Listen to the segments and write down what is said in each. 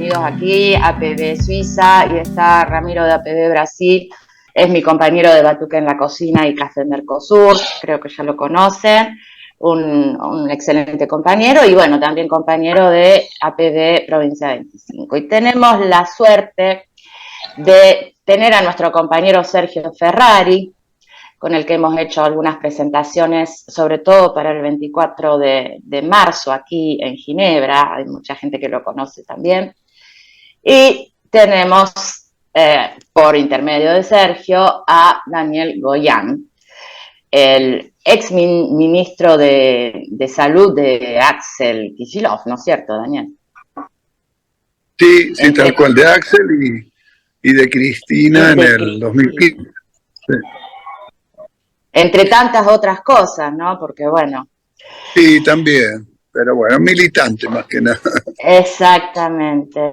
unidos aquí, APB Suiza, y está Ramiro de APB Brasil, es mi compañero de Batuque en la Cocina y Café Mercosur, creo que ya lo conocen, un excelente compañero, y bueno, también compañero de APB Provincia 25. Y tenemos la suerte de tener a nuestro compañero Sergio Ferrari, con el que hemos hecho algunas presentaciones, sobre todo para el 24 de marzo aquí en Ginebra, hay mucha gente que lo conoce también. Y tenemos, por intermedio de Sergio, a Daniel Goyan, el ex ministro de Salud de Axel Kicillof, ¿no es cierto, Daniel? Sí, sí, tal cual, de Axel y de Cristina en el 2015. Sí. Entre tantas otras cosas, ¿no? Porque bueno. Sí, también, pero bueno, militante más que nada. Exactamente.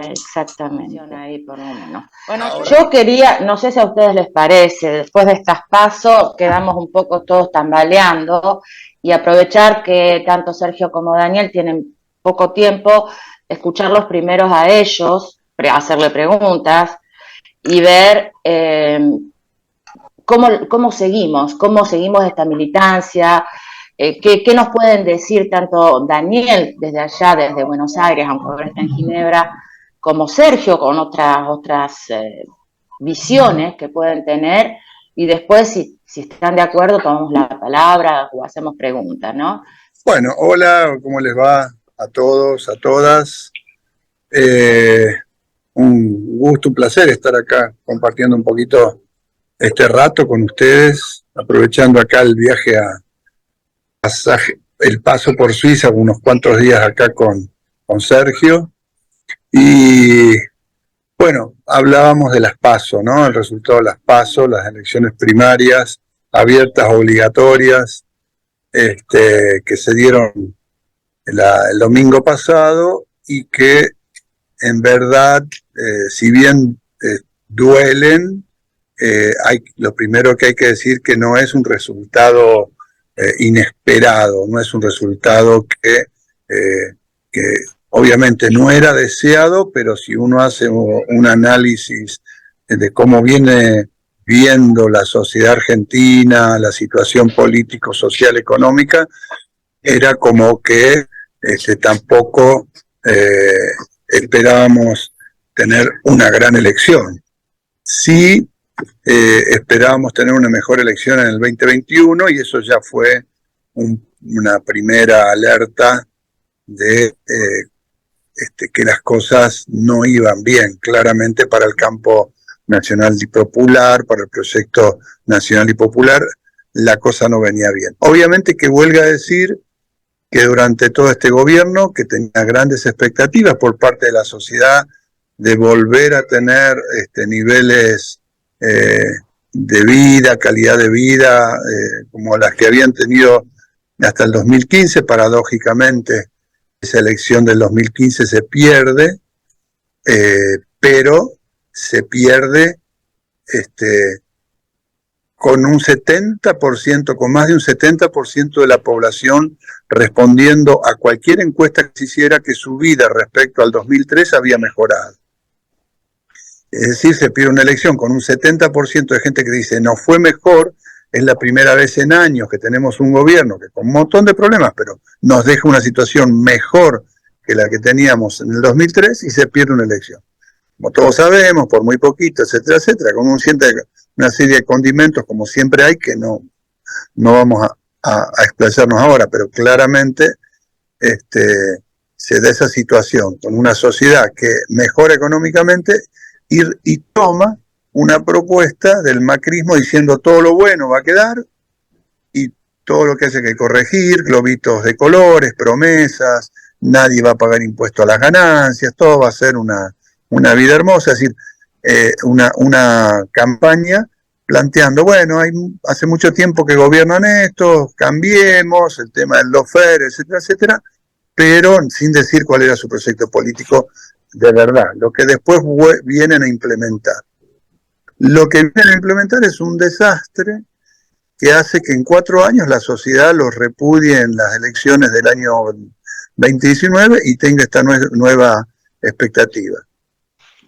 Ahí por lo menos. Bueno, yo quería, no sé si a ustedes les parece, después de estas pasos quedamos un poco todos tambaleando y aprovechar que tanto Sergio como Daniel tienen poco tiempo, escucharlos primeros a ellos, hacerle preguntas y ver cómo seguimos esta militancia. ¿Qué nos pueden decir tanto Daniel desde allá, desde Buenos Aires, aunque ahora está en Ginebra, como Sergio con otras visiones que pueden tener? Y después, si están de acuerdo, tomamos la palabra o hacemos preguntas, ¿no? Bueno, hola, ¿cómo les va a todos, a todas? Un gusto, un placer estar acá compartiendo un poquito este rato con ustedes, aprovechando acá el viaje el paso por Suiza, unos cuantos días acá con Sergio. Y bueno, hablábamos de las PASO, ¿no? El resultado de las PASO, las elecciones primarias, abiertas, obligatorias, que se dieron el domingo pasado y que en verdad, si bien duelen, lo primero que hay que decir que no es un resultado inesperado, no es un resultado que obviamente no era deseado, pero si uno hace un análisis de cómo viene viendo la sociedad argentina, la situación político, social, económica, era como que tampoco esperábamos tener una gran elección. Sí, esperábamos tener una mejor elección en el 2021 y eso ya fue una primera alerta de que las cosas no iban bien, claramente para el campo nacional y popular, para el proyecto nacional y popular, la cosa no venía bien. Obviamente que huelga a decir que durante todo este gobierno, que tenía grandes expectativas por parte de la sociedad de volver a tener niveles de vida, calidad de vida, como las que habían tenido hasta el 2015, paradójicamente, esa elección del 2015 se pierde, pero se pierde con un 70%, con más de un 70% de la población respondiendo a cualquier encuesta que se hiciera que su vida respecto al 2003 había mejorado. Es decir, se pierde una elección con un 70% de gente que dice no fue mejor, es la primera vez en años que tenemos un gobierno que con un montón de problemas, pero nos deja una situación mejor que la que teníamos en el 2003 y se pierde una elección. Como todos sabemos, por muy poquito, etcétera, etcétera, con una serie de condimentos como siempre hay que no vamos a explayarnos ahora, pero claramente se da esa situación con una sociedad que mejora económicamente y toma una propuesta del macrismo diciendo todo lo bueno va a quedar y todo lo que hay que corregir, globitos de colores, promesas, nadie va a pagar impuesto a las ganancias, todo va a ser una vida hermosa, es decir, una campaña planteando, bueno, hace mucho tiempo que gobiernan esto, cambiemos el tema del lawfare, etcétera, etcétera, pero sin decir cuál era su proyecto político de verdad, lo que después vienen a implementar. Lo que vienen a implementar es un desastre que hace que en 4 años la sociedad los repudie en las elecciones del año 2019 y tenga esta nueva expectativa.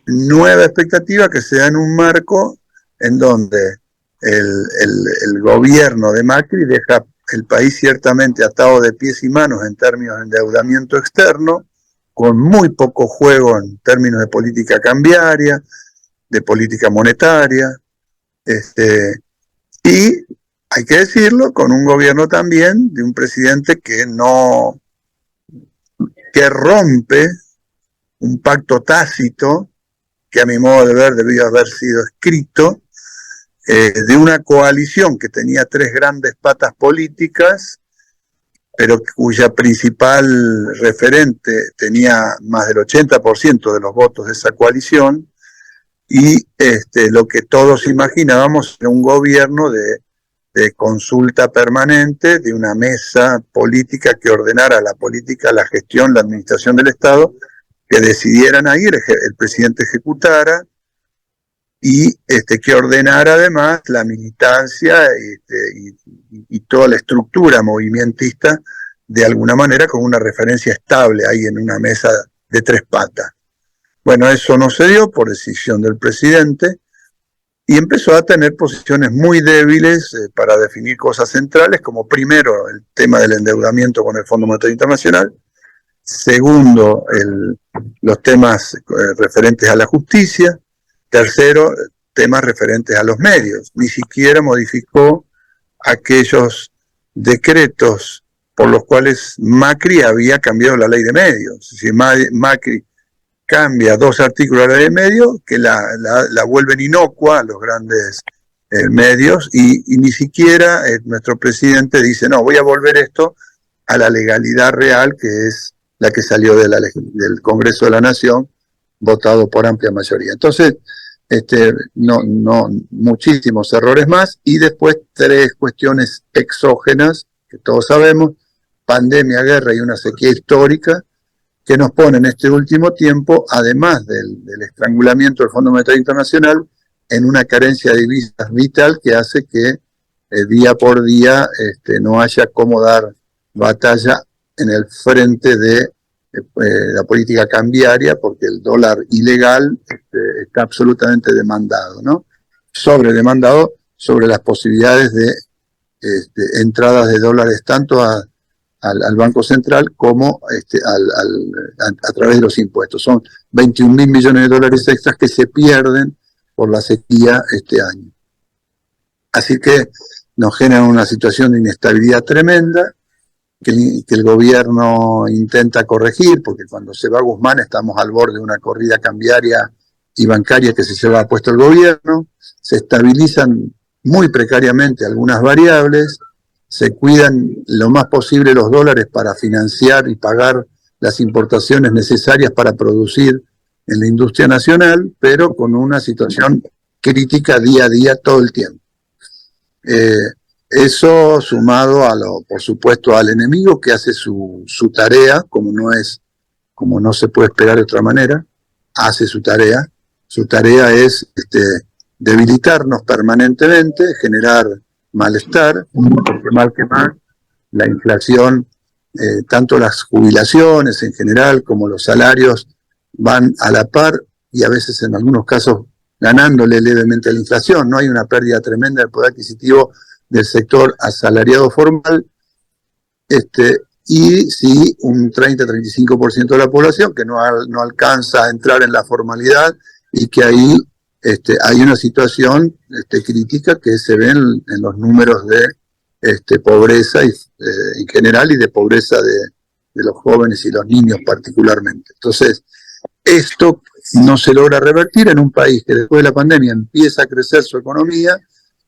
nueva expectativa que se da en un marco en donde el gobierno de Macri deja el país ciertamente atado de pies y manos en términos de endeudamiento externo, con muy poco juego en términos de política cambiaria, de política monetaria, y hay que decirlo, con un gobierno también de un presidente que rompe un pacto tácito que a mi modo de ver debió haber sido escrito, de una coalición que tenía tres grandes patas políticas, pero cuya principal referente tenía más del 80% de los votos de esa coalición, y lo que todos imaginábamos era un gobierno de consulta permanente, de una mesa política que ordenara la política, la gestión, la administración del Estado, que decidieran ahí, el presidente ejecutara, y que ordenara además la militancia y toda la estructura movimentista de alguna manera con una referencia estable ahí en una mesa de tres patas. Bueno, eso no se dio por decisión del presidente y empezó a tener posiciones muy débiles para definir cosas centrales, como primero el tema del endeudamiento con el Fondo Monetario Internacional, segundo los temas referentes a la justicia, tercero, temas referentes a los medios. Ni siquiera modificó aquellos decretos por los cuales Macri había cambiado la ley de medios. Si Macri cambia dos artículos de la ley de medios que la vuelven inocua a los grandes medios y ni siquiera nuestro presidente dice, no, voy a volver esto a la legalidad real, que es la que salió del Congreso de la Nación, votado por amplia mayoría. Entonces, muchísimos errores más, y después tres cuestiones exógenas, que todos sabemos: pandemia, guerra y una sequía histórica, que nos pone en este último tiempo, además del estrangulamiento del Fondo Monetario Internacional, en una carencia de divisas vital que hace que día por día no haya cómo dar batalla en el frente de la política cambiaria, porque el dólar ilegal está absolutamente demandado, ¿no? Sobredemandado sobre las posibilidades de entradas de dólares tanto al Banco Central como a través de los impuestos. Son 21.000 millones de dólares extras que se pierden por la sequía este año. Así que nos genera una situación de inestabilidad tremenda, que el gobierno intenta corregir, porque cuando se va Guzmán estamos al borde de una corrida cambiaria y bancaria que se lleva puesto el gobierno. Se estabilizan muy precariamente algunas variables, se cuidan lo más posible los dólares para financiar y pagar las importaciones necesarias para producir en la industria nacional, pero con una situación crítica día a día todo el tiempo. Eso sumado por supuesto, al enemigo, que hace su tarea, como no se puede esperar de otra manera, hace su tarea. Su tarea es debilitarnos permanentemente, generar malestar, porque mal que mal, la inflación, tanto las jubilaciones en general como los salarios van a la par, y a veces en algunos casos ganándole levemente a la inflación. No hay una pérdida tremenda del poder adquisitivo del sector asalariado formal, y sí un 30-35% de la población que no alcanza a entrar en la formalidad, y que ahí hay una situación crítica que se ve en los números de pobreza en general, y de pobreza de los jóvenes y los niños particularmente. Entonces, esto no se logra revertir en un país que después de la pandemia empieza a crecer su economía,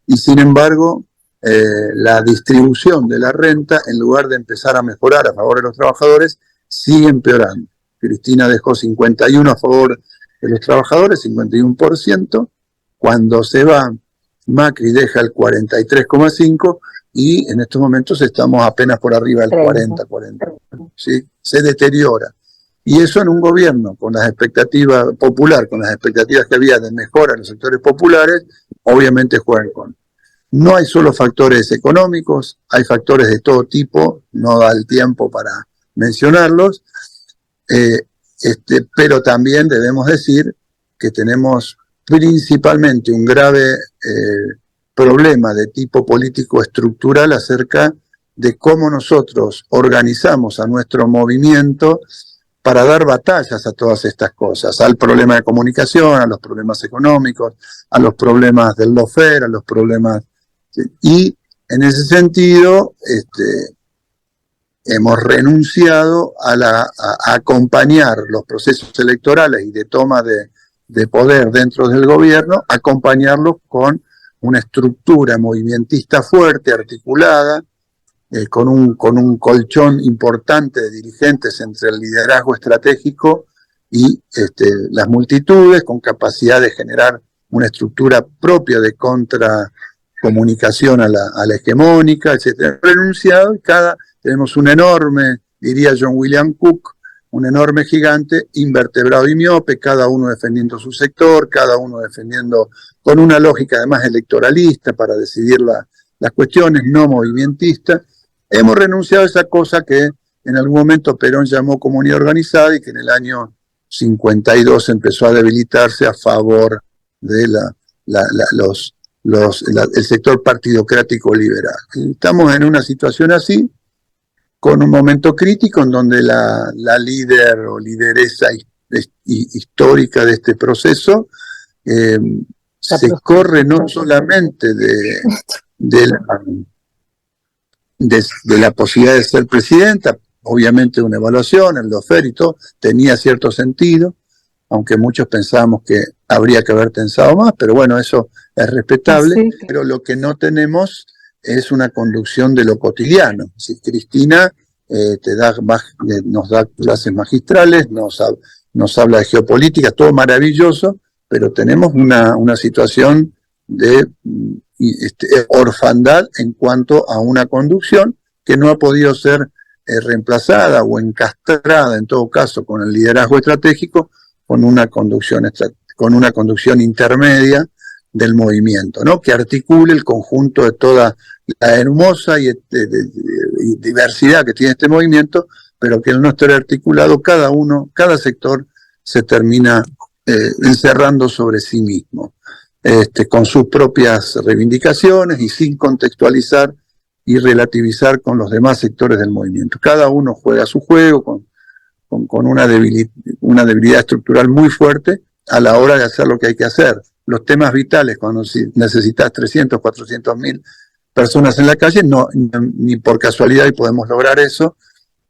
y sin embargo la distribución de la renta, en lugar de empezar a mejorar a favor de los trabajadores, sigue empeorando. Cristina dejó 51 a favor de los trabajadores, 51%, cuando se va Macri deja el 43,5%, y en estos momentos estamos apenas por arriba del 40, ¿sí? Se deteriora. Y eso en un gobierno con las expectativas popular, con las expectativas que había de mejora en los sectores populares, obviamente juega en contra. No hay solo factores económicos, hay factores de todo tipo, no da el tiempo para mencionarlos, pero también debemos decir que tenemos principalmente un grave problema de tipo político estructural acerca de cómo nosotros organizamos a nuestro movimiento para dar batallas a todas estas cosas, al problema de comunicación, a los problemas económicos, a los problemas del lawfare, a los problemas... Y en ese sentido, hemos renunciado a acompañar los procesos electorales y de toma de poder dentro del gobierno, acompañarlos con una estructura movimentista fuerte, articulada, con un colchón importante de dirigentes entre el liderazgo estratégico y las multitudes, con capacidad de generar una estructura propia de contracomunicación a la hegemónica, etc. Renunciado, y tenemos un enorme, diría John William Cook, un enorme gigante, invertebrado y miope, cada uno defendiendo su sector, cada uno defendiendo con una lógica además electoralista para decidir las cuestiones, no movimentista. Hemos renunciado a esa cosa que en algún momento Perón llamó comunidad organizada y que en el año 52 empezó a debilitarse a favor de el sector partidocrático liberal. Estamos en una situación así, con un momento crítico en donde la líder o lideresa histórica de este proceso se corre no solamente de la posibilidad de ser presidenta, obviamente una evaluación, el lawfare y todo, tenía cierto sentido, aunque muchos pensábamos que habría que haber pensado más, pero bueno, eso es respetable, sí. Pero lo que no tenemos es una conducción de lo cotidiano. Si Cristina nos da clases magistrales, nos habla de geopolítica, todo maravilloso, pero tenemos una situación de orfandad en cuanto a una conducción que no ha podido ser reemplazada o encastrada, en todo caso, con el liderazgo estratégico, con una conducción intermedia del movimiento, ¿no? Que articule el conjunto de toda la hermosa y diversidad que tiene este movimiento, pero que al no estar articulado, cada sector se termina encerrando sobre sí mismo, con sus propias reivindicaciones y sin contextualizar y relativizar con los demás sectores del movimiento. Cada uno juega su juego con una debilidad estructural muy fuerte a la hora de hacer lo que hay que hacer. Los temas vitales, cuando necesitas 300, 400 mil personas en la calle, ni por casualidad y podemos lograr eso,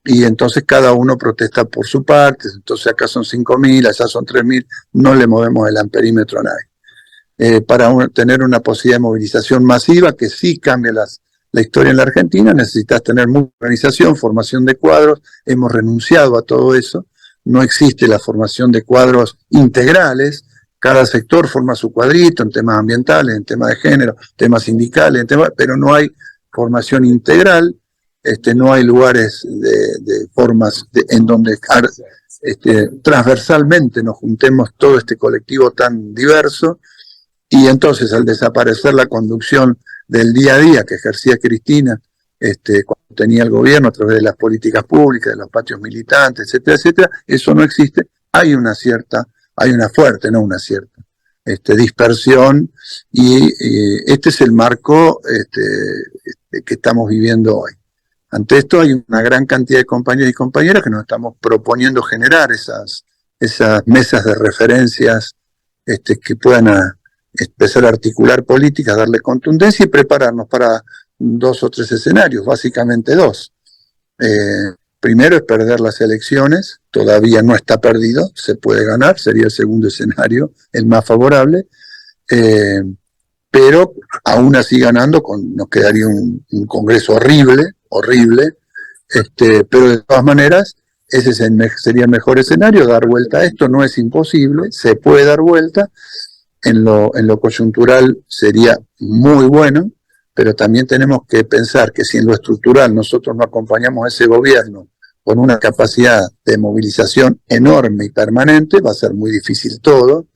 y entonces cada uno protesta por su parte. Entonces acá son 5.000, allá son 3.000, no le movemos el amperímetro a nadie. Para tener una posibilidad de movilización masiva que sí cambie la historia en la Argentina, necesitas tener mucha organización, formación de cuadros. Hemos renunciado a todo eso. No existe la formación de cuadros integrales. Cada sector forma su cuadrito en temas ambientales, en temas de género, temas sindicales, pero no hay formación integral. No hay lugares de formas en donde transversalmente nos juntemos todo este colectivo tan diverso. Y entonces, al desaparecer la conducción del día a día que ejercía Cristina cuando tenía el gobierno a través de las políticas públicas, de los patios militantes, etcétera, etcétera, eso no existe. Hay una fuerte dispersión, y este es el marco que estamos viviendo hoy. Ante esto hay una gran cantidad de compañeros y compañeras que nos estamos proponiendo generar esas mesas de referencias que puedan empezar a articular políticas, darle contundencia y prepararnos para 2 o 3 escenarios, básicamente 2. Primero es perder las elecciones, todavía no está perdido, se puede ganar, sería el segundo escenario, el más favorable, pero aún así ganando nos quedaría un Congreso horrible, pero de todas maneras ese sería el mejor escenario. Dar vuelta a esto no es imposible, se puede dar vuelta. En lo coyuntural sería muy bueno, pero también tenemos que pensar que si en lo estructural nosotros no acompañamos a ese gobierno con una capacidad de movilización enorme y permanente, va a ser muy difícil todo.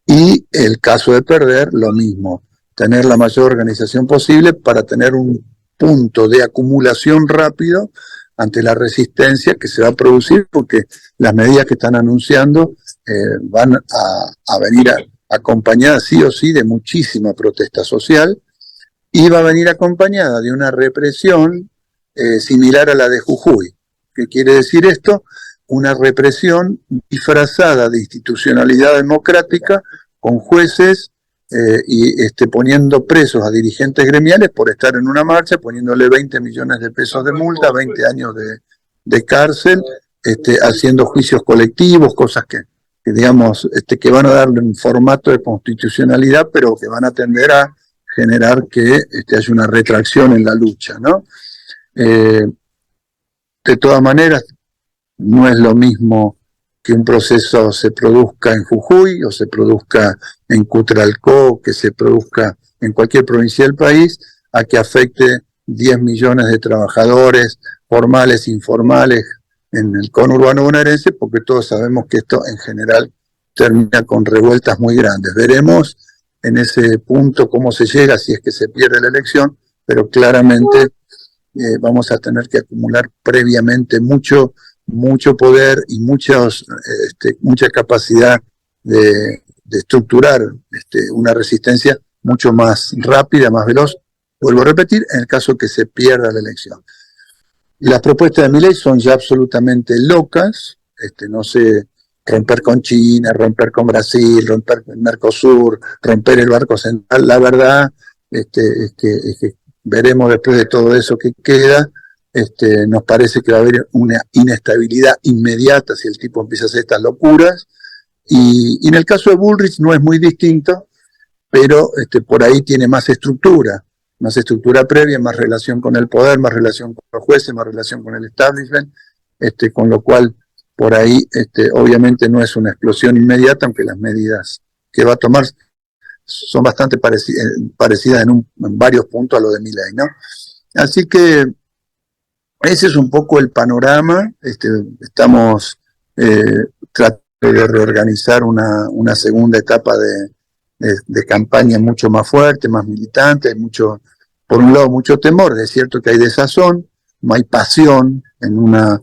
Y el caso de perder, lo mismo, tener la mayor organización posible para tener un punto de acumulación rápido ante la resistencia que se va a producir, porque las medidas que están anunciando van a venir acompañadas sí o sí de muchísima protesta social, y va a venir acompañada de una represión similar a la de Jujuy. ¿Qué quiere decir esto? Una represión disfrazada de institucionalidad democrática, con jueces y poniendo presos a dirigentes gremiales por estar en una marcha, poniéndole 20 millones de pesos de multa, 20 años de cárcel, haciendo juicios colectivos, cosas que digamos, que van a darle un formato de constitucionalidad, pero que van a tender a generar que haya una retracción en la lucha, ¿no? De todas maneras, no es lo mismo que un proceso se produzca en Jujuy o se produzca en Cutralcó, que se produzca en cualquier provincia del país, a que afecte 10 millones de trabajadores formales, informales, en el conurbano bonaerense, porque todos sabemos que esto en general termina con revueltas muy grandes. Veremos en ese punto cómo se llega, si es que se pierde la elección, pero claramente vamos a tener que acumular previamente mucho poder y mucha capacidad de estructurar una resistencia mucho más rápida, más veloz, vuelvo a repetir, en el caso que se pierda la elección. Las propuestas de Milei son ya absolutamente locas, no sé, romper con China, romper con Brasil, romper con Mercosur, romper el Banco Central. La verdad es que veremos después de todo eso que queda. Nos parece que va a haber una inestabilidad inmediata si el tipo empieza a hacer estas locuras. Y en el caso de Bullrich no es muy distinto, pero por ahí tiene más estructura previa, más relación con el poder, más relación con los jueces, más relación con el establishment, con lo cual por ahí obviamente no es una explosión inmediata, aunque las medidas que va a tomar son bastante parecidas en varios puntos a lo de Milei, ¿no? Así que ese es un poco el panorama. Estamos tratando de reorganizar una segunda etapa de campaña mucho más fuerte, más militante. Por un lado, mucho temor. Es cierto que hay desazón, no hay pasión en una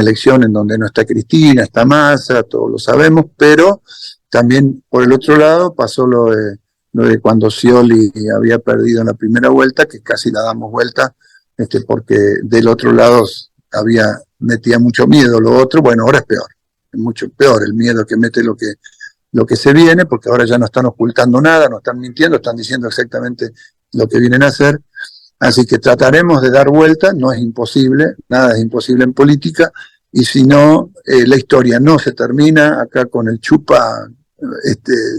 elección en donde no está Cristina, está Massa, todos lo sabemos, pero también por el otro lado pasó lo de cuando Scioli había perdido en la primera vuelta, que casi la damos vuelta, porque del otro lado metía mucho miedo. Lo otro, bueno, ahora es peor, es mucho peor el miedo que mete lo que se viene, porque ahora ya no están ocultando nada, no están mintiendo, están diciendo exactamente lo que vienen a hacer. Así que trataremos de dar vuelta, no es imposible, nada es imposible en política, y si no, la historia no se termina. Acá con el Chupa,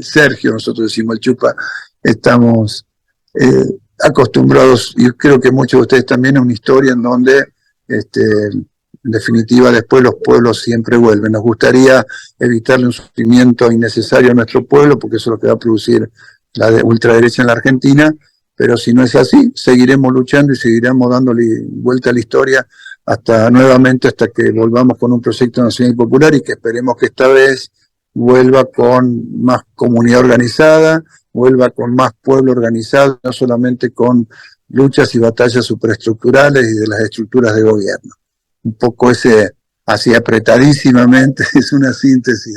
Sergio, nosotros decimos el Chupa, estamos acostumbrados, y creo que muchos de ustedes también, a una historia en donde en definitiva después los pueblos siempre vuelven. Nos gustaría evitarle un sufrimiento innecesario a nuestro pueblo, porque eso es lo que va a producir la ultraderecha en la Argentina, pero si no es así, seguiremos luchando y seguiremos dándole vuelta a la historia hasta que volvamos con un proyecto nacional y popular, y que esperemos que esta vez vuelva con más comunidad organizada, vuelva con más pueblo organizado, no solamente con luchas y batallas superestructurales y de las estructuras de gobierno. Un poco así apretadísimamente, es una síntesis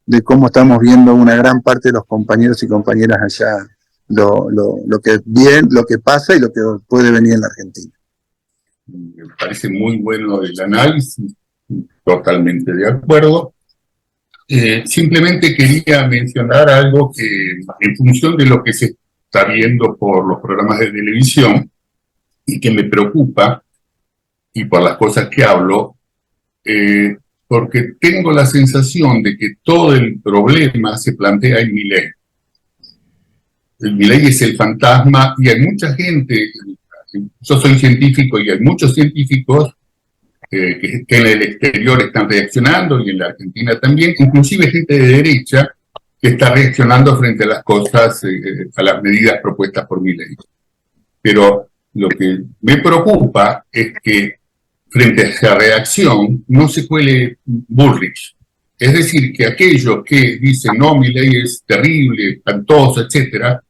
de cómo estamos viendo una gran parte de los compañeros y compañeras allá, lo que pasa y lo que puede venir en la Argentina. Me parece muy bueno el análisis, totalmente de acuerdo. Simplemente quería mencionar algo que, en función de lo que se está viendo por los programas de televisión y que me preocupa, y por las cosas que hablo, porque tengo la sensación de que todo el problema se plantea en Milei. El Milei es el fantasma, y hay mucha gente, yo soy científico y hay muchos científicos que en el exterior están reaccionando, y en la Argentina también, inclusive gente de derecha que está reaccionando frente a las cosas, a las medidas propuestas por Milei. Pero lo que me preocupa es que frente a esa reacción no se cuele Bullrich. Es decir, que aquellos que dicen, no, Milei es terrible, espantoso, etcétera,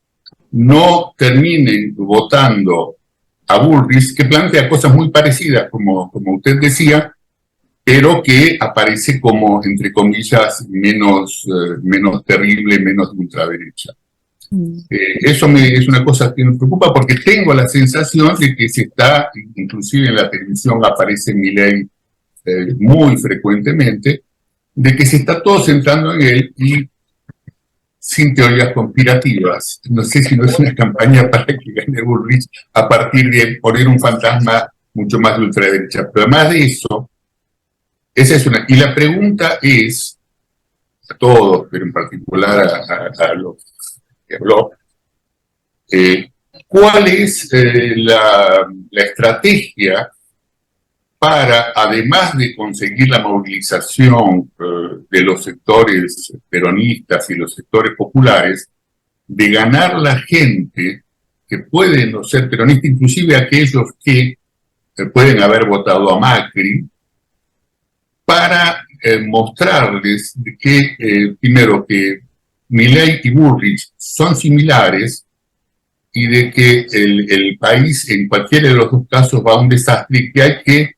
no terminen votando a Bullrich, que plantea cosas muy parecidas, como usted decía, pero que aparece como, entre comillas, menos terrible, menos de ultraderecha. Eso es una cosa que me preocupa porque tengo la sensación de que se está, inclusive en la televisión aparece Milei muy frecuentemente, de que se está todo centrando en él y sin teorías conspirativas. No sé si no es una campaña para que gane Bullrich a partir de poner un fantasma mucho más de ultraderecha. Pero además de eso, esa es una. Y la pregunta es, a todos, pero en particular a los que habló, ¿cuál es la estrategia para, además de conseguir la movilización de los sectores peronistas y los sectores populares, de ganar la gente que puede no ser peronista, inclusive aquellos que pueden haber votado a Macri, para mostrarles que, primero, que Milei y Bullrich son similares y de que el país en cualquiera de los dos casos va a un desastre y que hay que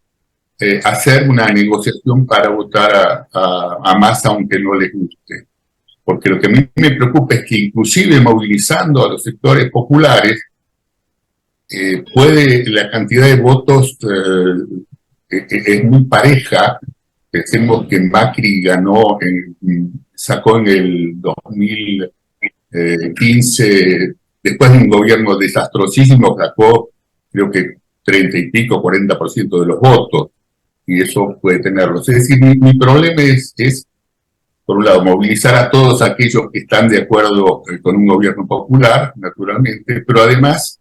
hacer una negociación para votar a Massa aunque no les guste. Porque lo que a mí me preocupa es que inclusive movilizando a los sectores populares, la cantidad de votos es muy pareja. Pensemos que Macri sacó en el 2015, después de un gobierno desastrosísimo, sacó creo que 30 y pico, 40% de los votos, y eso puede tenerlo. Es decir, mi problema es, por un lado, movilizar a todos aquellos que están de acuerdo con un gobierno popular, naturalmente, pero además,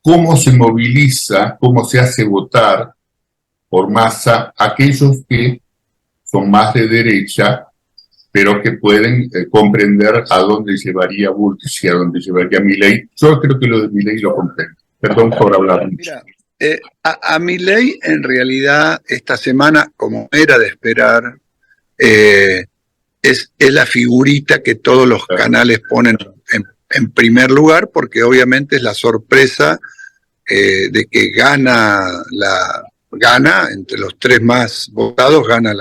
cómo se moviliza, cómo se hace votar por Massa aquellos que son más de derecha, pero que pueden comprender a dónde llevaría Bullrich y a dónde llevaría Milei. Yo creo que lo de Milei lo comprendo. Perdón por hablar mucho. Mira, a Milei, en realidad, esta semana, como era de esperar, es la figurita que todos los canales ponen en primer lugar, porque obviamente es la sorpresa de que gana entre los tres más votados, gana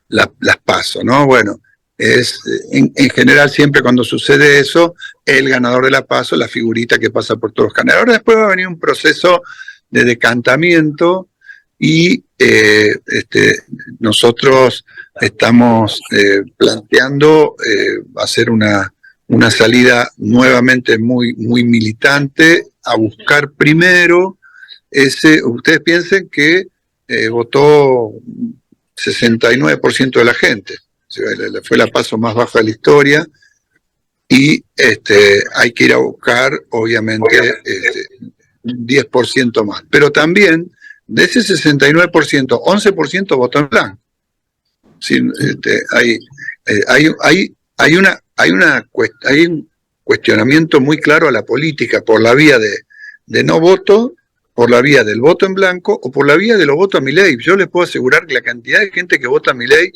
las PASO, ¿no? Bueno, en general siempre cuando sucede eso, el ganador de la PASO, la figurita que pasa por todos los canales. Ahora después va a venir un proceso de decantamiento y nosotros estamos planteando hacer una salida nuevamente muy, muy militante, a buscar primero ustedes piensen que votó 69% de la gente, fue la PASO más baja de la historia, y hay que ir a buscar, obviamente, un 10% más. Pero también, de ese 69%, 11% votó en blanco. Sí, hay un cuestionamiento muy claro a la política por la vía de no voto, por la vía del voto en blanco o por la vía de los votos a Milei. Yo les puedo asegurar que la cantidad de gente que vota a Milei,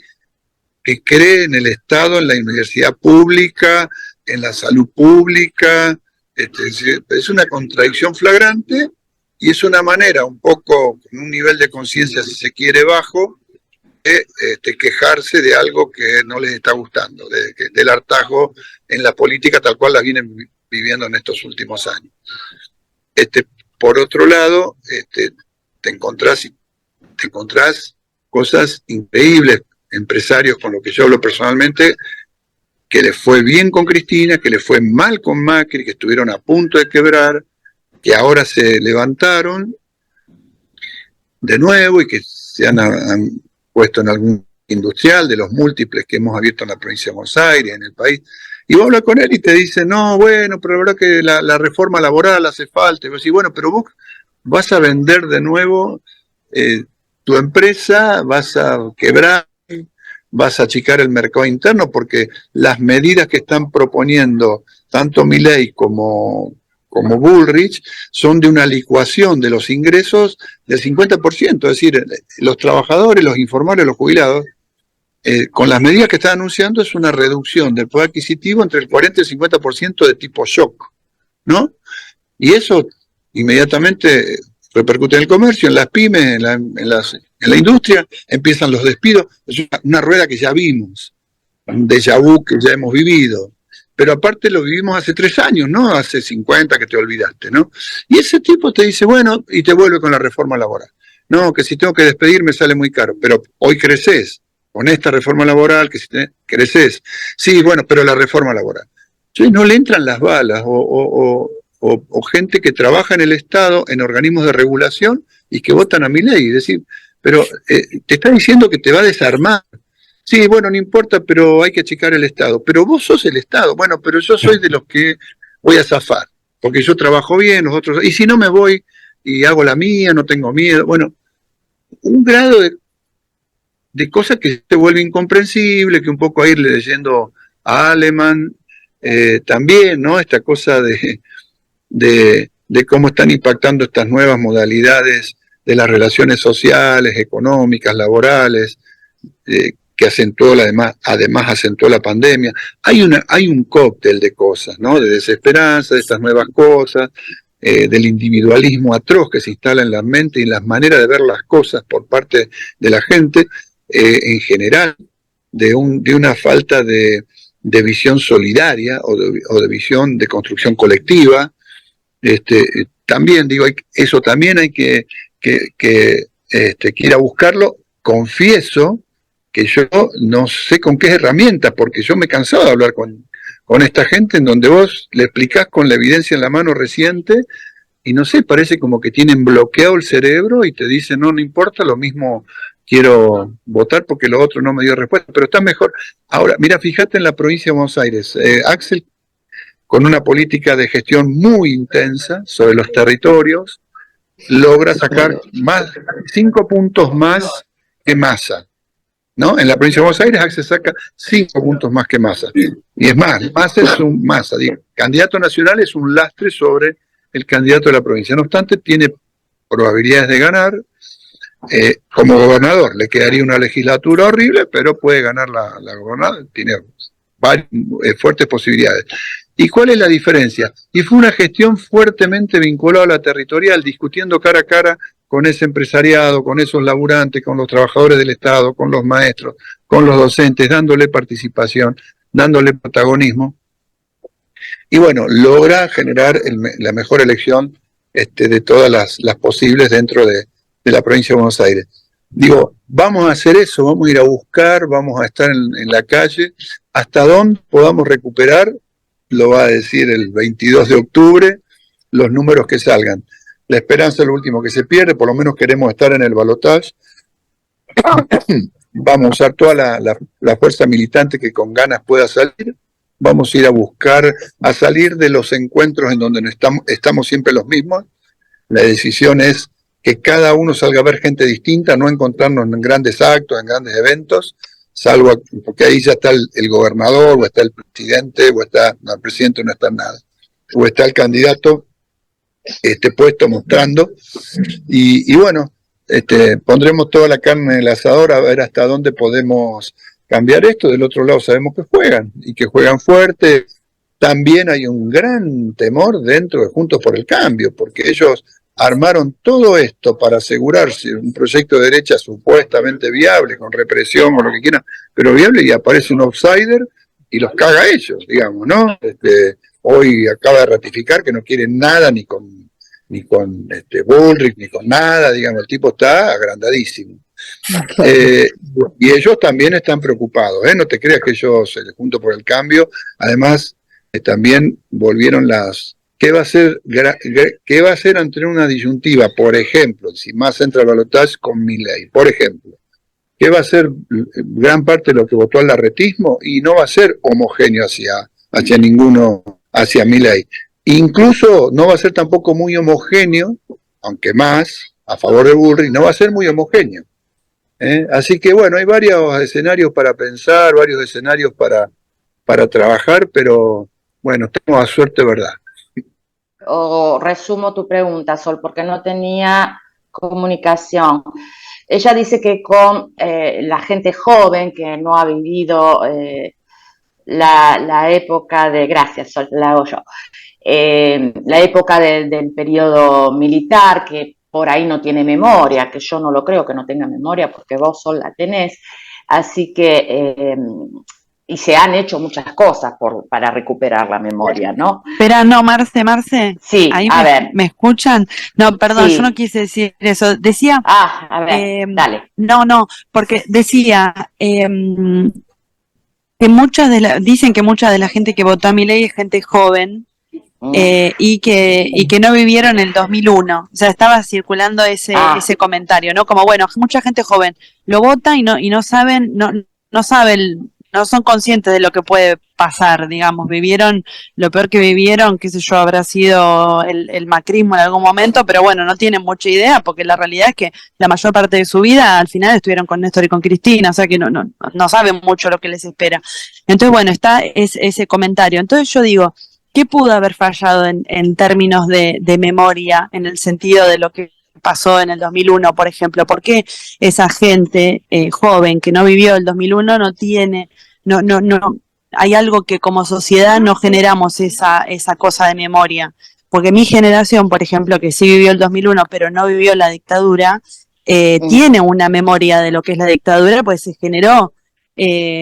que cree en el Estado, en la universidad pública, en la salud pública, es una contradicción flagrante y es una manera un poco, con un nivel de conciencia, si se quiere, bajo, de quejarse de algo que no les está gustando, del hartazgo en la política tal cual la vienen viviendo en estos últimos años. Por otro lado, te encontrás cosas increíbles, empresarios con los que yo hablo personalmente, que les fue bien con Cristina, que les fue mal con Macri, que estuvieron a punto de quebrar, que ahora se levantaron de nuevo y que se han puesto en algún industrial de los múltiples que hemos abierto en la provincia de Buenos Aires, en el país. Y vos hablas con él y te dice, no, bueno, pero la verdad que la reforma laboral hace falta. Y vos decís, bueno, pero vos vas a vender de nuevo tu empresa, vas a quebrar, vas a achicar el mercado interno, porque las medidas que están proponiendo tanto Milei como Bullrich son de una licuación de los ingresos del 50%. Es decir, los trabajadores, los informales, los jubilados, con las medidas que están anunciando es una reducción del poder adquisitivo entre el 40 y el 50% de tipo shock, ¿no? Y eso inmediatamente repercute en el comercio, en las pymes, en En la industria empiezan los despidos, es una rueda que ya vimos, un déjà vu que ya hemos vivido. Pero aparte lo vivimos hace 3 años, ¿no? Hace 50 que te olvidaste, ¿no? Y ese tipo te dice, bueno, y te vuelve con la reforma laboral. No, que si tengo que despedirme sale muy caro, pero hoy creces con esta reforma laboral, que si creces. Sí, bueno, pero la reforma laboral. Sí, no le entran las balas o gente que trabaja en el Estado, en organismos de regulación y que votan a mi ley. Es decir, pero te está diciendo que te va a desarmar. Sí, bueno, no importa, pero hay que achicar el Estado. Pero vos sos el Estado. Bueno, pero yo soy de los que voy a zafar, porque yo trabajo bien, los otros... Y si no me voy y hago la mía, no tengo miedo. Bueno, un grado de cosas que se vuelve incomprensible, que un poco a irle leyendo a Alemán, también, ¿no? Esta cosa de cómo están impactando estas nuevas modalidades de las relaciones sociales, económicas, laborales, que acentuó además acentuó la pandemia. Hay un cóctel de cosas, ¿no? De desesperanza, de estas nuevas cosas, del individualismo atroz que se instala en la mente y en las maneras de ver las cosas por parte de la gente, en general, de una falta de visión solidaria o de visión de construcción colectiva. También digo, eso también hay que ir a buscarlo. Confieso que yo no sé con qué herramientas, porque yo me he cansado de hablar con esta gente en donde vos le explicás con la evidencia en la mano reciente y no sé, parece como que tienen bloqueado el cerebro y te dicen, no importa, lo mismo quiero votar porque lo otro no me dio respuesta, pero está mejor. Ahora, mira, fíjate en la provincia de Buenos Aires, Axel, con una política de gestión muy intensa sobre los territorios, logra sacar 5 puntos más que Massa, ¿no? En la provincia de Buenos Aires Axel saca 5 puntos más que Massa. Y es más, Massa, digo, candidato nacional es un lastre sobre el candidato de la provincia. No obstante, tiene probabilidades de ganar. Como gobernador le quedaría una legislatura horrible, pero puede ganar la gobernadora, tiene fuertes posibilidades. ¿Y cuál es la diferencia? Y fue una gestión fuertemente vinculada a la territorial, discutiendo cara a cara con ese empresariado, con esos laburantes, con los trabajadores del Estado, con los maestros, con los docentes, dándole participación, dándole protagonismo. Y bueno, logra generar la mejor elección de todas las posibles dentro de la provincia de Buenos Aires. Digo, vamos a hacer eso, vamos a ir a buscar, vamos a estar en la calle, hasta dónde podamos recuperar, lo va a decir el 22 de octubre, los números que salgan. La esperanza es lo último que se pierde, por lo menos queremos estar en el balotaje. Vamos a usar toda la fuerza militante que con ganas pueda salir. Vamos a ir a buscar, a salir de los encuentros en donde estamos siempre los mismos. La decisión es que cada uno salga a ver gente distinta, no encontrarnos en grandes actos, en grandes eventos, salvo porque ahí ya está el gobernador, o está el presidente, o está, no, el presidente no está en nada, o está el candidato puesto mostrando, y bueno, pondremos toda la carne en el asador a ver hasta dónde podemos cambiar esto. Del otro lado sabemos que juegan, y que juegan fuerte. También hay un gran temor dentro de Juntos por el Cambio, porque ellos armaron todo esto para asegurarse un proyecto de derecha supuestamente viable, con represión o lo que quieran, pero viable, y aparece un outsider y los caga a ellos, digamos, ¿no? Hoy acaba de ratificar que no quieren nada ni con Bullrich, ni con nada, digamos, el tipo está agrandadísimo. Y ellos también están preocupados, no te creas que ellos, Juntos por el Cambio, además también volvieron ¿qué va a hacer ante una disyuntiva? Por ejemplo, si Massa entra al balotaje con Milei, por ejemplo, ¿qué va a hacer gran parte de lo que votó al larretismo? Y no va a ser homogéneo hacia ninguno, hacia Milei. Incluso no va a ser tampoco muy homogéneo, aunque más a favor de Bullrich, no va a ser muy homogéneo. Así que bueno, hay varios escenarios para pensar, varios escenarios para trabajar, pero bueno, tenemos a suerte, ¿verdad? O resumo tu pregunta, Sol, porque no tenía comunicación. Ella dice que con la gente joven que no ha vivido la época de... Gracias, Sol, la hago yo. La época del periodo militar, que por ahí no tiene memoria, que yo no lo creo que no tenga memoria porque vos Sol la tenés, así que, y se han hecho muchas cosas para recuperar la memoria, ¿no? Espera, no, Marce, Sí, ahí a ver. me escuchan. No, perdón, Sí. yo no quise decir eso. Decía, A ver, dale. no, porque decía que dicen que mucha de la gente que votó a Milei es gente joven. Y que no vivieron el 2001, o sea, estaba circulando ese comentario, ¿no? Como, bueno, mucha gente joven lo vota y no saben, no son conscientes de lo que puede pasar, digamos, vivieron lo peor que vivieron, qué sé yo, habrá sido el macrismo en algún momento, pero bueno, no tienen mucha idea, porque la realidad es que la mayor parte de su vida al final estuvieron con Néstor y con Cristina, o sea que no saben mucho lo que les espera. Entonces, bueno, está ese comentario. Entonces yo digo, ¿qué pudo haber fallado en términos de memoria, en el sentido de lo que pasó en el 2001, por ejemplo? ¿Por qué esa gente joven que no vivió el 2001 hay algo que como sociedad no generamos esa cosa de memoria? Porque mi generación, por ejemplo, que sí vivió el 2001, pero no vivió la dictadura, tiene una memoria de lo que es la dictadura, pues se generó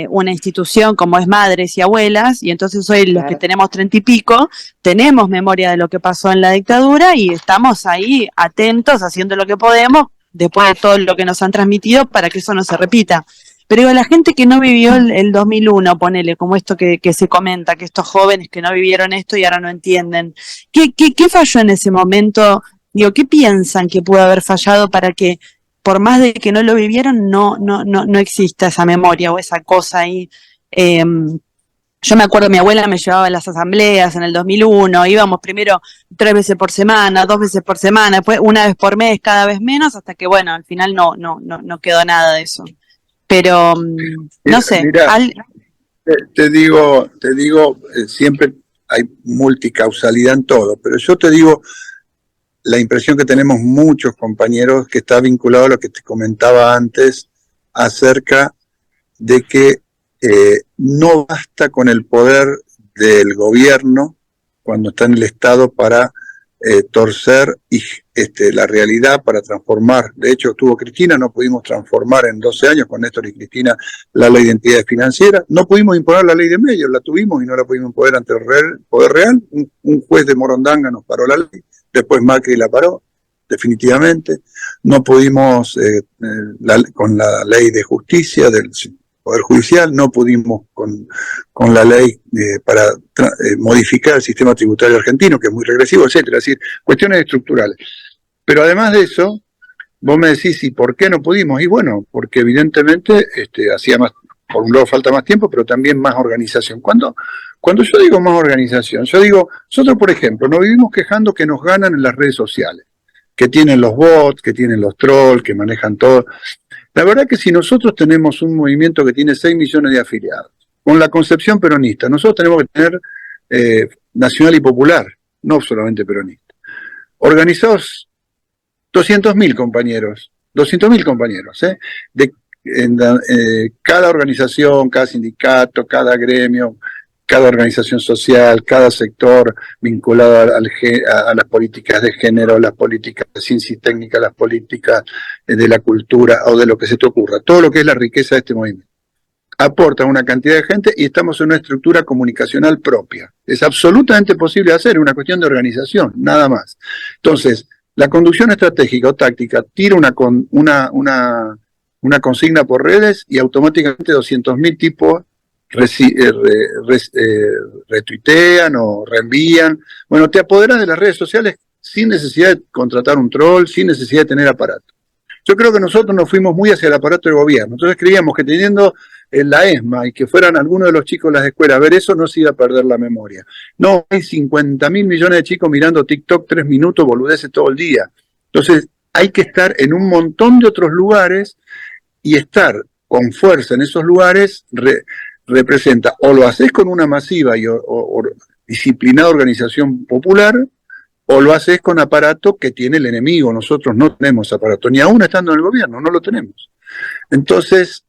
una institución como es Madres y Abuelas, y entonces hoy los que tenemos 30 y pico, tenemos memoria de lo que pasó en la dictadura y estamos ahí atentos, haciendo lo que podemos, después de todo lo que nos han transmitido, para que eso no se repita. Pero digo, la gente que no vivió el 2001, ponele, como esto que se comenta, que estos jóvenes que no vivieron esto y ahora no entienden, ¿qué falló en ese momento? Digo, ¿qué piensan que pudo haber fallado para que, por más de que no lo vivieron, no exista esa memoria o esa cosa ahí? Yo me acuerdo, mi abuela me llevaba a las asambleas en el 2001, íbamos primero 3 veces por semana, 2 veces por semana, después 1 vez por mes, cada vez menos, hasta que, bueno, al final no quedó nada de eso. Pero, no sé. Mirá, te digo, siempre hay multicausalidad en todo, pero yo te digo, la impresión que tenemos muchos compañeros que está vinculado a lo que te comentaba antes acerca de que no basta con el poder del gobierno cuando está en el Estado para torcer la realidad, para transformar. De hecho, estuvo Cristina, no pudimos transformar en 12 años con Néstor y Cristina la ley de entidades financieras, no pudimos imponer la ley de medios, la tuvimos y no la pudimos imponer ante el poder real. Un juez de Morondanga nos paró la ley, después Macri la paró, definitivamente. No pudimos con la ley de justicia del Poder Judicial, no pudimos con la ley para modificar el sistema tributario argentino, que es muy regresivo, etcétera. Es decir, cuestiones estructurales. Pero además de eso, vos me decís, ¿y por qué no pudimos? Y bueno, porque evidentemente hacía más, por un lado falta más tiempo, pero también más organización. Cuando yo digo más organización, yo digo, nosotros por ejemplo, nos vivimos quejando que nos ganan en las redes sociales, que tienen los bots, que tienen los trolls, que manejan todo. La verdad que si nosotros tenemos un movimiento que tiene 6 millones de afiliados, con la concepción peronista, nosotros tenemos que tener nacional y popular, no solamente peronista. Organizados 200.000 compañeros, cada organización, cada sindicato, cada gremio, cada organización social, cada sector vinculado a las políticas de género, las políticas de ciencia y técnica, las políticas de la cultura o de lo que se te ocurra, todo lo que es la riqueza de este movimiento. Aporta una cantidad de gente y estamos en una estructura comunicacional propia. Es absolutamente posible hacer, una cuestión de organización, nada más. Entonces, la conducción estratégica o táctica tira una consigna por redes y automáticamente 200.000 tipos retuitean o reenvían. Bueno, te apoderas de las redes sociales sin necesidad de contratar un troll, sin necesidad de tener aparato. Yo creo que nosotros nos fuimos muy hacia el aparato de gobierno. Entonces creíamos que teniendo la ESMA y que fueran algunos de los chicos de las escuelas a ver eso, no se iba a perder la memoria. No, hay 50.000 millones de chicos mirando TikTok 3 minutos, boludeces todo el día. Entonces hay que estar en un montón de otros lugares y estar con fuerza en esos lugares representa, o lo haces con una masiva y disciplinada organización popular, o lo haces con aparato que tiene el enemigo. Nosotros no tenemos aparato, ni aún estando en el gobierno, no lo tenemos. Entonces,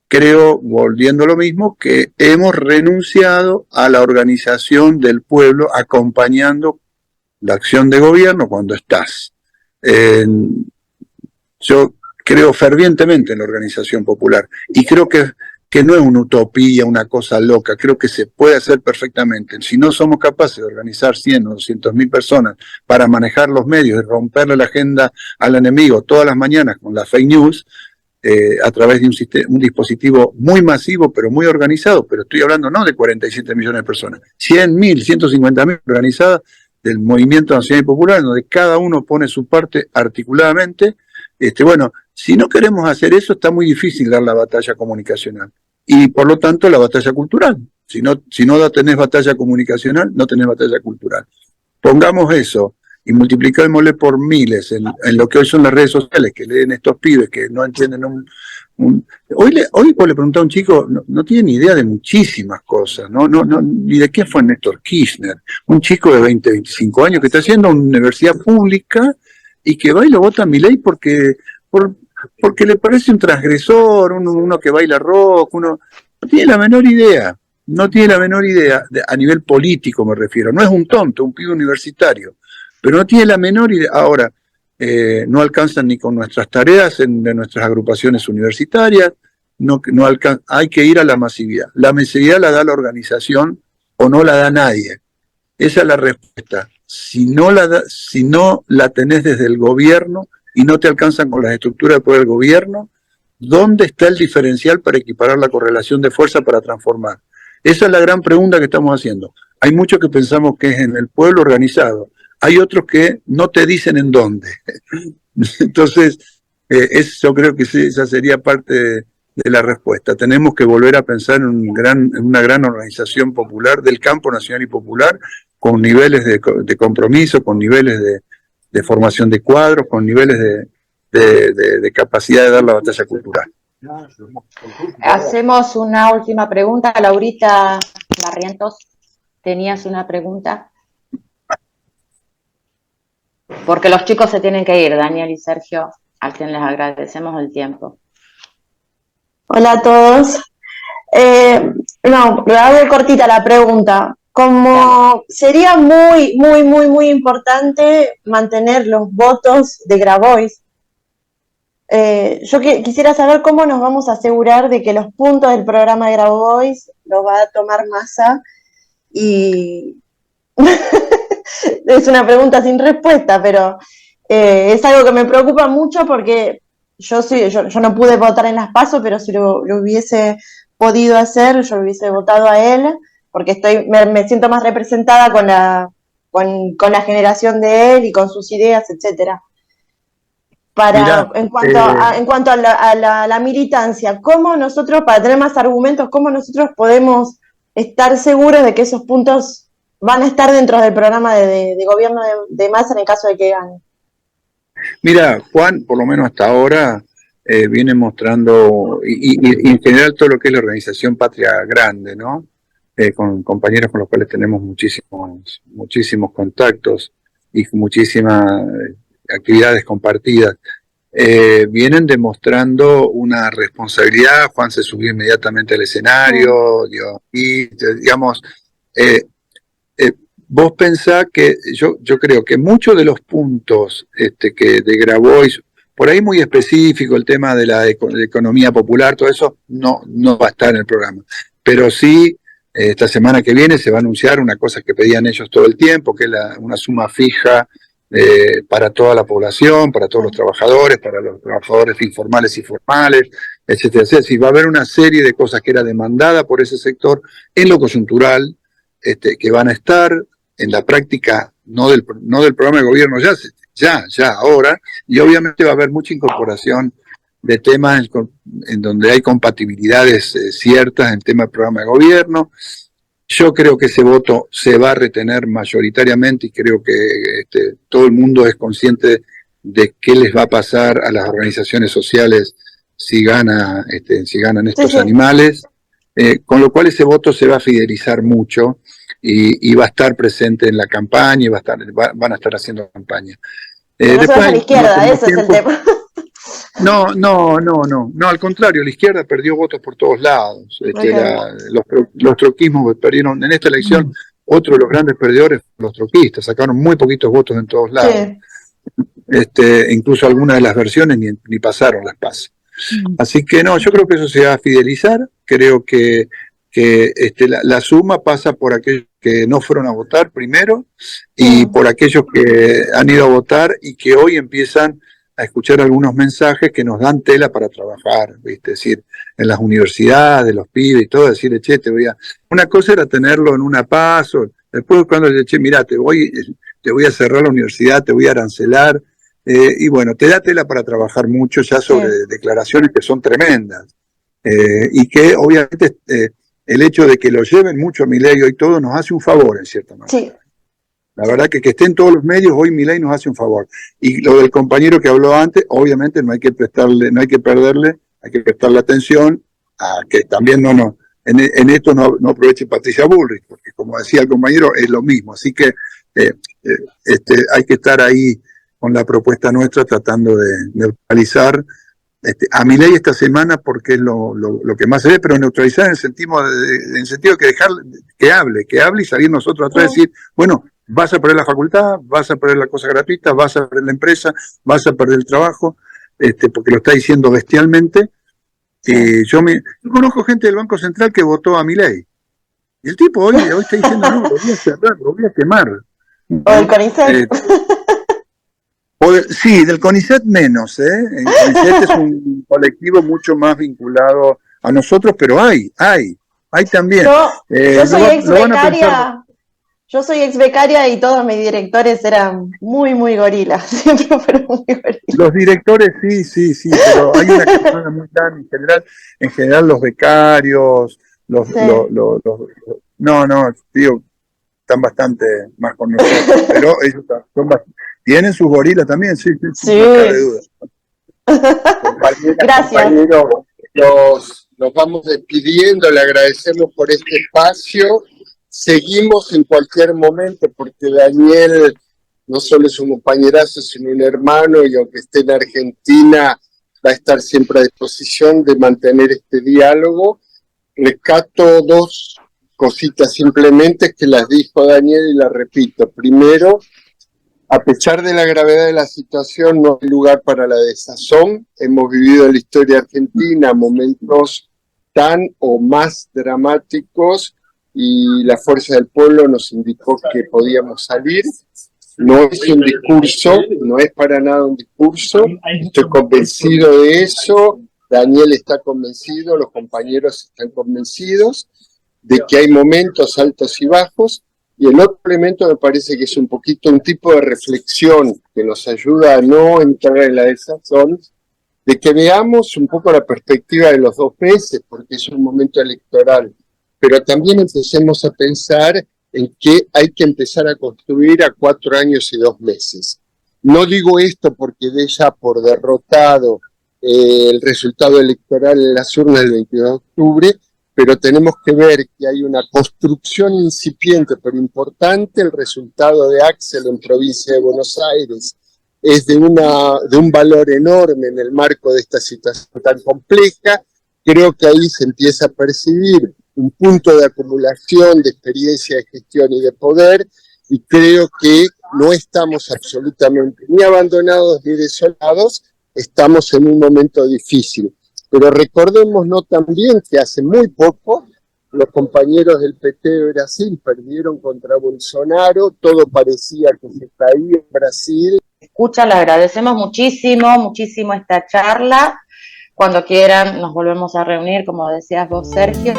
creo, volviendo a lo mismo, que hemos renunciado a la organización del pueblo acompañando la acción de gobierno cuando estás Yo creo fervientemente en la organización popular y creo que no es una utopía, una cosa loca, creo que se puede hacer perfectamente. Si no somos capaces de organizar 100 o 200.000 personas para manejar los medios y romperle la agenda al enemigo todas las mañanas con la fake news, a través de un dispositivo muy masivo, pero muy organizado, pero estoy hablando no de 47 millones de personas, 100.000, 150.000 organizadas del movimiento nacional y popular, donde cada uno pone su parte articuladamente. Bueno, si no queremos hacer eso, está muy difícil dar la batalla comunicacional. Y por lo tanto, la batalla cultural. Si no tenés batalla comunicacional, no tenés batalla cultural. Pongamos eso y multiplicámosle por miles en lo que hoy son las redes sociales, que leen estos pibes que no entienden Hoy vos le preguntás a un chico, no tiene ni idea de muchísimas cosas, ni de qué fue Néstor Kirchner, un chico de 20, 25 años que está haciendo una universidad pública y que va y lo vota a Milei porque le parece un transgresor, uno que baila rock, no tiene la menor idea, a nivel político me refiero, no es un tonto, un pibe universitario, pero no tiene la menor idea. Ahora, no alcanzan ni con nuestras tareas de nuestras agrupaciones universitarias, hay que ir a la masividad. La masividad la da la organización o no la da nadie. Esa es la respuesta. Si no la tenés desde el gobierno y no te alcanzan con las estructuras de poder del gobierno, ¿dónde está el diferencial para equiparar la correlación de fuerza para transformar? Esa es la gran pregunta que estamos haciendo. Hay muchos que pensamos que es en el pueblo organizado. Hay otros que no te dicen en dónde. Entonces, yo creo que esa sería parte de la respuesta. Tenemos que volver a pensar en una gran organización popular del campo nacional y popular, con niveles de compromiso, con niveles de formación de cuadros, con niveles de capacidad de dar la batalla cultural. Hacemos una última pregunta. Laurita Barrientos, ¿tenías una pregunta? Porque los chicos se tienen que ir, Daniel y Sergio, a quien les agradecemos el tiempo. Hola a todos. Le hago cortita la pregunta. Como sería muy, muy, muy, muy importante mantener los votos de Grabois, yo quisiera saber cómo nos vamos a asegurar de que los puntos del programa de Grabois los va a tomar Massa y... Es una pregunta sin respuesta, pero es algo que me preocupa mucho porque yo no pude votar en las PASO, pero si lo hubiese podido hacer, yo hubiese votado a él, porque me siento más representada con la generación de él y con sus ideas, etcétera. En cuanto a la militancia, ¿cómo nosotros, para tener más argumentos, cómo nosotros podemos estar seguros de que esos puntos van a estar dentro del programa de gobierno de Massa en el caso de que gane? Mira, Juan, por lo menos hasta ahora, viene mostrando, y en general todo lo que es la organización Patria Grande, ¿no? Con compañeros con los cuales tenemos muchísimos contactos y muchísimas actividades compartidas, vienen demostrando una responsabilidad. Juan se subió inmediatamente al escenario, y digamos... vos pensás que yo creo que muchos de los puntos que de Grabois, por ahí muy específico, el tema de la economía popular, todo eso no va a estar en el programa. Pero sí, esta semana que viene se va a anunciar una cosa que pedían ellos todo el tiempo, que es una suma fija para toda la población, para todos los trabajadores informales y formales, etcétera. Es decir, va a haber una serie de cosas que era demandada por ese sector en lo coyuntural, que van a estar en la práctica, no del programa de gobierno ya ahora, y obviamente va a haber mucha incorporación de temas en donde hay compatibilidades ciertas en tema del programa de gobierno. Yo creo que ese voto se va a retener mayoritariamente y creo que todo el mundo es consciente de qué les va a pasar a las organizaciones sociales si ganan estos animales, con lo cual ese voto se va a fidelizar mucho. Y va a estar presente en la campaña y van a estar haciendo campaña. No se vaya a la izquierda, ese es el tema. No, al contrario, la izquierda perdió votos por todos lados. Los troquismos perdieron en esta elección. Otro de los grandes perdedores, los troquistas, sacaron muy poquitos votos en todos lados. Sí. incluso algunas de las versiones ni pasaron las PASO. Así que no, yo creo que eso se va a fidelizar, creo que la suma pasa por aquellos que no fueron a votar primero y por aquellos que han ido a votar y que hoy empiezan a escuchar algunos mensajes que nos dan tela para trabajar, ¿viste? Es decir, en las universidades, los pibes y todo, decirle, che, una cosa era tenerlo en una PASO, después cuando le che, mirá, te voy a cerrar la universidad, te voy a arancelar, y bueno, te da tela para trabajar mucho ya sobre declaraciones que son tremendas, y que obviamente el hecho de que lo lleven mucho a Milei hoy todo nos hace un favor en cierta manera. Sí. La verdad que estén todos los medios, hoy Milei nos hace un favor. Y lo del compañero que habló antes, obviamente no hay que prestarle atención a que también en esto no aproveche Patricia Bullrich, porque como decía el compañero, es lo mismo. Así que hay que estar ahí con la propuesta nuestra tratando de neutralizar a Milei esta semana porque es lo que más se ve, pero neutralizar en el sentido de que dejar que hable y salir nosotros atrás y decir, bueno, vas a perder la facultad, vas a perder la cosa gratuita, vas a perder la empresa, vas a perder el trabajo, porque lo está diciendo bestialmente. Yo conozco gente del Banco Central que votó a Milei. Y el tipo hoy está diciendo, no, lo voy a cerrar, lo voy a quemar. O el CONICET. Sí, del CONICET menos, ¿eh? El CONICET es un colectivo mucho más vinculado a nosotros, pero hay también. Yo soy ex becaria. Yo soy ex becaria y todos mis directores eran muy, muy gorilas. Siempre fueron muy gorilas. Los directores sí, pero hay una camada muy grande en general los becarios, están bastante más con nosotros, pero ellos tienen sus gorilas también, sí. No cabe duda. Gracias. Nos vamos despidiendo, le agradecemos por este espacio. Seguimos en cualquier momento porque Daniel no solo es un compañerazo, sino un hermano, y aunque esté en Argentina, va a estar siempre a disposición de mantener este diálogo. Rescato dos cositas simplemente que las dijo Daniel y las repito. Primero, a pesar de la gravedad de la situación, no hay lugar para la desazón. Hemos vivido en la historia argentina momentos tan o más dramáticos y la fuerza del pueblo nos indicó que podíamos salir. No es un discurso, no es para nada un discurso. Estoy convencido de eso. Daniel está convencido, los compañeros están convencidos de que hay momentos altos y bajos. Y el otro elemento me parece que es un poquito un tipo de reflexión que nos ayuda a no entrar en la desazón, de que veamos un poco la perspectiva de los 2 meses, porque es un momento electoral, pero también empecemos a pensar en que hay que empezar a construir a 4 años y 2 meses. No digo esto porque dé ya por derrotado el resultado electoral en las urnas del 22 de octubre, pero tenemos que ver que hay una construcción incipiente pero importante. El resultado de Axel en provincia de Buenos Aires es de un valor enorme en el marco de esta situación tan compleja. Creo que ahí se empieza a percibir un punto de acumulación de experiencia de gestión y de poder, y creo que no estamos absolutamente ni abandonados ni desolados, estamos en un momento difícil. Pero recordémonos también que hace muy poco los compañeros del PT de Brasil perdieron contra Bolsonaro, todo parecía que se caía en Brasil. Escucha, le agradecemos muchísimo esta charla. Cuando quieran nos volvemos a reunir, como decías vos, Sergio.